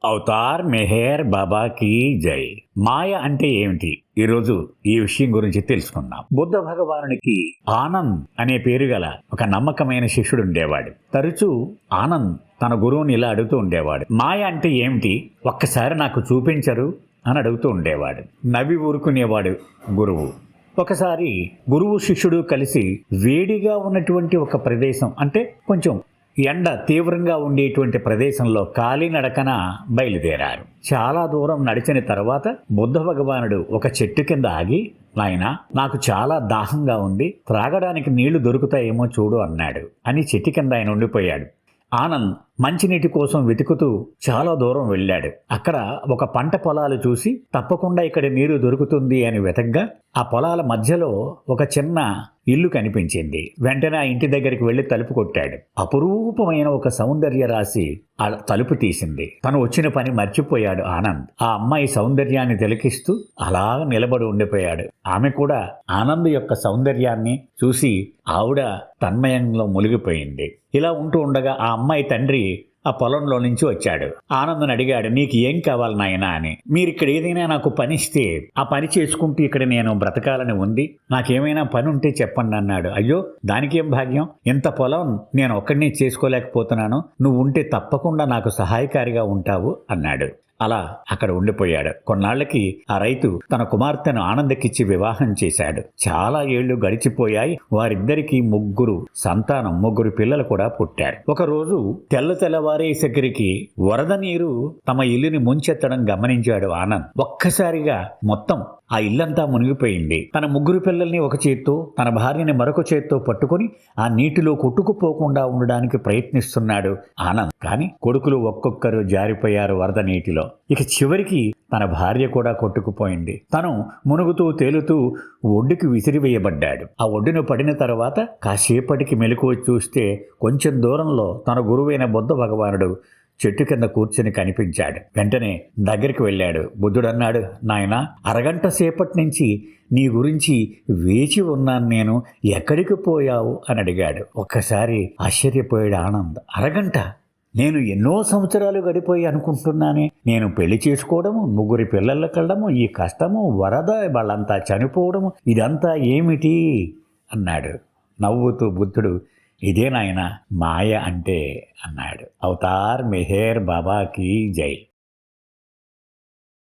Avatar Meher బాబాకి జై. మాయ అంటే ఏమిటి? ఈరోజు ఈ విషయం గురించి తెలుసుకుందాం. బుద్ధ భగవానునికి ఆనంద్ అనే పేరు గల ఒక నమ్మకమైన శిష్యుడు ఉండేవాడు. తరచూ ఆనంద్ తన గురువుని ఇలా అడుగుతూ ఉండేవాడు, మాయ అంటే ఏమిటి, ఒక్కసారి నాకు చూపించరు అని అడుగుతూ ఉండేవాడు. నవ్వి ఊరుకునేవాడు గురువు. ఒకసారి గురువు శిష్యుడు కలిసి వేడిగా ఉన్నటువంటి ఒక ప్రదేశం, అంటే కొంచెం ఎండ తీవ్రంగా ఉండేటువంటి ప్రదేశంలో కాలినడకన బయలుదేరారు. చాలా దూరం నడిచిన తర్వాత బుద్ధ భగవానుడు ఒక చెట్టు కింద ఆగి, నాయనా, నాకు చాలా దాహంగా ఉంది, త్రాగడానికి నీళ్లు దొరుకుతాయేమో చూడు అన్నాడు. అని చెట్టు కింద ఆయన ఉండిపోయాడు. ఆనంద్ మంచినీటి కోసం వెతుకుతూ చాలా దూరం వెళ్ళాడు. అక్కడ ఒక పంట పొలాలు చూసి తప్పకుండా ఇక్కడ నీరు దొరుకుతుంది అని వెతగ్గా ఆ పొలాల మధ్యలో ఒక చిన్న ఇల్లు కనిపించింది. వెంటనే ఆ ఇంటి దగ్గరికి వెళ్లి తలుపు కొట్టాడు. అపురూపమైన ఒక సౌందర్య రాశి ఆ తలుపు తీసింది. తను వచ్చిన పని మర్చిపోయాడు ఆనంద్. ఆ అమ్మాయి సౌందర్యాన్ని తిలకిస్తూ అలా నిలబడి ఉండిపోయాడు. ఆమె కూడా ఆనంద్ యొక్క సౌందర్యాన్ని చూసి ఆవిడ తన్మయంలో మునిగిపోయింది. ఇలా ఉంటూ ఉండగా ఆ అమ్మాయి తండ్రి ఆ పొలంలో నుంచి వచ్చాడు. ఆనంద్ని అడిగాడు, నీకు ఏం కావాలి నాయనా అని. మీరు ఇక్కడ ఏదైనా నాకు పని ఇస్తే ఆ పని చేసుకుంటూ ఇక్కడ నేను బ్రతకాలని ఉంది, నాకేమైనా పని ఉంటే చెప్పండి అన్నాడు. అయ్యో, దానికేం భాగ్యం, ఇంత పొలం నేను ఒక్కడిని చేసుకోలేకపోతున్నాను, నువ్వు ఉంటే తప్పకుండా నాకు సహాయకారిగా ఉంటావు అన్నాడు. అలా అక్కడ ఉండిపోయాడు. కొన్నాళ్లకి ఆ రైతు తన కుమార్తెను ఆనందకిచ్చి వివాహం చేశాడు. చాలా ఏళ్లు గడిచిపోయాయి. వారిద్దరికీ ముగ్గురు పిల్లలు కూడా పుట్టారు. ఒకరోజు తెల్లవారేసరికి వరద నీరు తమ ఇల్లుని ముంచెత్తడం గమనించాడు ఆనంద్. ఒక్కసారిగా మొత్తం ఆ ఇల్లంతా మునిగిపోయింది. తన ముగ్గురు పిల్లల్ని ఒక చేత్తో, తన భార్యని మరొక చేత్తో పట్టుకుని ఆ నీటిలో కొట్టుకుపోకుండా ఉండడానికి ప్రయత్నిస్తున్నాడు ఆనంద్. కానీ కొడుకులు ఒక్కొక్కరు జారిపోయారు వరద నీటిలో. ఇక చివరికి తన భార్య కూడా కొట్టుకుపోయింది. తను మునుగుతూ తేలుతూ ఒడ్డుకి విసిరివేయబడ్డాడు. ఆ ఒడ్డును పడిన తర్వాత కాసేపటికి మెలకువ చూస్తే కొంచెం దూరంలో తన గురువైన బుద్ధ భగవానుడు చెట్టు కింద కూర్చుని కనిపించాడు. వెంటనే దగ్గరికి వెళ్ళాడు. బుద్ధుడు అన్నాడు, నాయనా, అరగంట సేపటి నుంచి నీ గురించి వేచి ఉన్నాను నేను, ఎక్కడికి పోయావు అని అడిగాడు. ఒక్కసారి ఆశ్చర్యపోయాడు ఆనంద్. అరగంట? నేను ఎన్నో సంవత్సరాలు గడిపోయి అనుకుంటున్నానే, నేను పెళ్లి చేసుకోవడము, ముగ్గురి పిల్లలు కలడము, ఈ కష్టము, వరద, వాళ్ళంతా చనిపోవడము, ఇదంతా ఏమిటి అన్నాడు. నవ్వుతూ బుద్ధుడు, ఇదే నాయన మాయ అంటే అన్నాడు. అవతార్ మెహర్ బాబాకి జై.